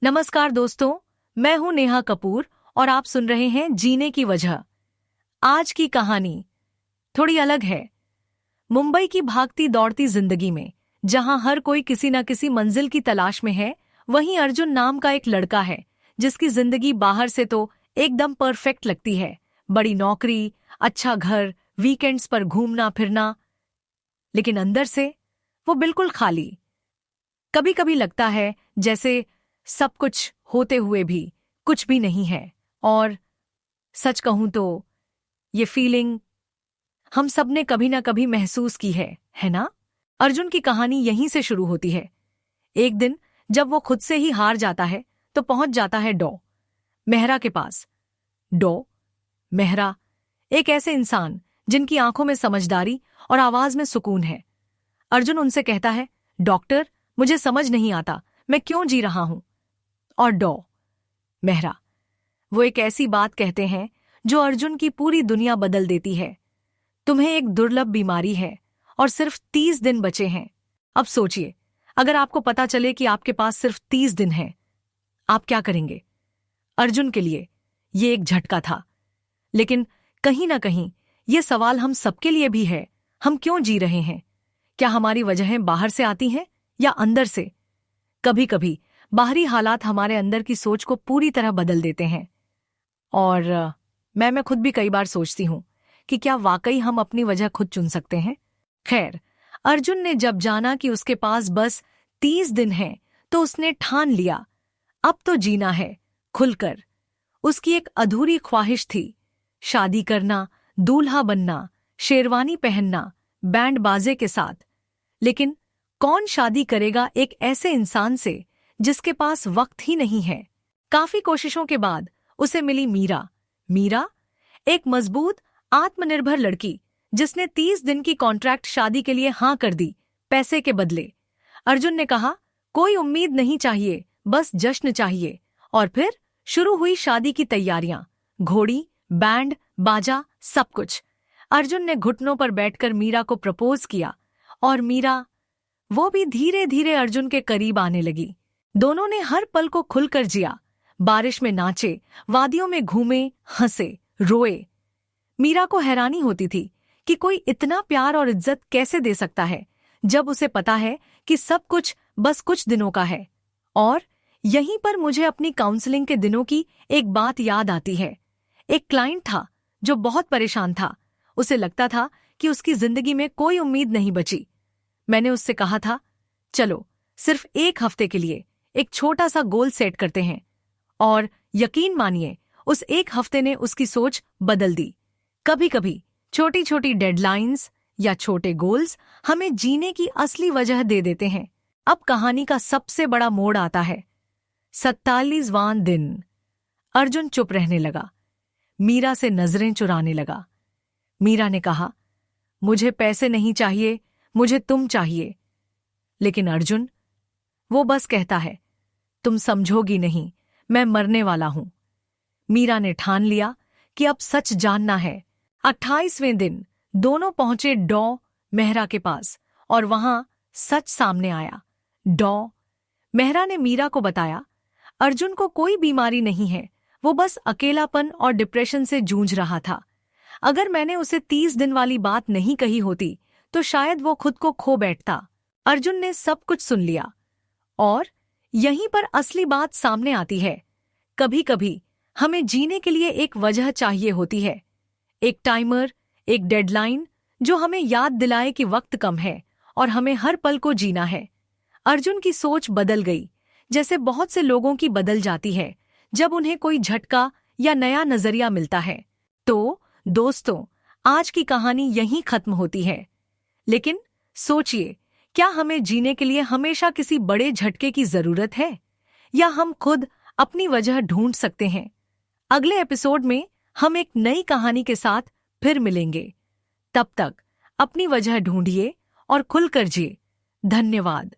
नमस्कार दोस्तों, मैं हूं नेहा कपूर और आप सुन रहे हैं जीने की वजह। आज की कहानी थोड़ी अलग है। मुंबई की भागती दौड़ती जिंदगी में जहां हर कोई किसी न किसी मंजिल की तलाश में है, वहीं अर्जुन नाम का एक लड़का है जिसकी जिंदगी बाहर से तो एकदम परफेक्ट लगती है। बड़ी नौकरी, अच्छा घर, वीकेंड्स पर घूमना फिरना, लेकिन अंदर से वो बिल्कुल खाली। कभी कभी लगता है जैसे सब कुछ होते हुए भी कुछ भी नहीं है। और सच कहूं तो ये फीलिंग हम सब ने कभी ना कभी महसूस की है ना? अर्जुन की कहानी यहीं से शुरू होती है। एक दिन जब वो खुद से ही हार जाता है तो पहुंच जाता है मेहरा के पास। मेहरा एक ऐसे इंसान जिनकी आंखों में समझदारी और आवाज में सुकून है। अर्जुन उनसे कहता है, डॉक्टर, मुझे समझ नहीं आता मैं क्यों जी रहा हूं। और मेहरा वो एक ऐसी बात कहते हैं जो अर्जुन की पूरी दुनिया बदल देती है। तुम्हें एक दुर्लभ बीमारी है और सिर्फ 30 दिन बचे हैं। अब सोचिए, अगर आपको पता चले कि आपके पास सिर्फ 30 दिन हैं, आप क्या करेंगे? अर्जुन के लिए ये एक झटका था, लेकिन कहीं ना कहीं ये सवाल हम सबके लिए भी है। हम क्यों जी रहे हैं? क्या हमारी वजहें बाहर से आती हैं या अंदर से? कभी कभी बाहरी हालात हमारे अंदर की सोच को पूरी तरह बदल देते हैं। और मैं खुद भी कई बार सोचती हूं कि क्या वाकई हम अपनी वजह खुद चुन सकते हैं? खैर, अर्जुन ने जब जाना कि उसके पास बस 30 दिन हैं, तो उसने ठान लिया, अब तो जीना है खुलकर। उसकी एक अधूरी ख्वाहिश थी, शादी करना, दूल्हा बनना, शेरवानी पहनना, बैंड बाजे के साथ। लेकिन कौन शादी करेगा एक ऐसे इंसान से जिसके पास वक्त ही नहीं है? काफी कोशिशों के बाद उसे मिली मीरा, एक मजबूत आत्मनिर्भर लड़की जिसने 30 दिन की कॉन्ट्रैक्ट शादी के लिए हां कर दी, पैसे के बदले। अर्जुन ने कहा, कोई उम्मीद नहीं चाहिए, बस जश्न चाहिए। और फिर शुरू हुई शादी की तैयारियां, घोड़ी, बैंड बाजा, सब कुछ। अर्जुन ने घुटनों पर बैठकर मीरा को प्रपोज किया और मीरा वो भी धीरे धीरे अर्जुन के करीब आने लगी। दोनों ने हर पल को खुलकर जिया, बारिश में नाचे, वादियों में घूमे, हंसे, रोए। मीरा को हैरानी होती थी कि कोई इतना प्यार और इज्जत कैसे दे सकता है जब उसे पता है कि सब कुछ बस कुछ दिनों का है। और यहीं पर मुझे अपनी काउंसलिंग के दिनों की एक बात याद आती है। एक क्लाइंट था जो बहुत परेशान था। उसे लगता था कि उसकी जिंदगी में कोई उम्मीद नहीं बची। मैंने उससे कहा था, चलो सिर्फ एक हफ्ते के लिए एक छोटा सा गोल सेट करते हैं। और यकीन मानिए, उस एक हफ्ते ने उसकी सोच बदल दी। कभी कभी छोटी छोटी डेडलाइंस या छोटे गोल्स हमें जीने की असली वजह दे देते हैं। अब कहानी का सबसे बड़ा मोड़ आता है। 47वां दिन। अर्जुन चुप रहने लगा, मीरा से नजरें चुराने लगा। मीरा ने कहा, मुझे पैसे नहीं चाहिए, मुझे तुम चाहिए। लेकिन अर्जुन वो बस कहता है, तुम समझोगी नहीं, मैं मरने वाला हूं। मीरा ने ठान लिया कि अब सच जानना है। 28वें दिन दोनों पहुंचे मेहरा के पास और वहां सच सामने आया। मेहरा ने मीरा को बताया, अर्जुन को कोई बीमारी नहीं है, वो बस अकेलापन और डिप्रेशन से जूझ रहा था। अगर मैंने उसे 30 दिन वाली बात नहीं कही होती तो शायद वो खुद को खो बैठता। अर्जुन ने सब कुछ सुन लिया। और यहीं पर असली बात सामने आती है। कभी कभी हमें जीने के लिए एक वजह चाहिए होती है, एक टाइमर, एक डेडलाइन जो हमें याद दिलाए कि वक्त कम है और हमें हर पल को जीना है। अर्जुन की सोच बदल गई, जैसे बहुत से लोगों की बदल जाती है जब उन्हें कोई झटका या नया नजरिया मिलता है। तो दोस्तों, आज की कहानी यहीं खत्म होती है। लेकिन सोचिए, क्या हमें जीने के लिए हमेशा किसी बड़े झटके की जरूरत है, या हम खुद अपनी वजह ढूंढ सकते हैं? अगले एपिसोड में हम एक नई कहानी के साथ फिर मिलेंगे। तब तक अपनी वजह ढूंढिए और खुलकर जिए। धन्यवाद।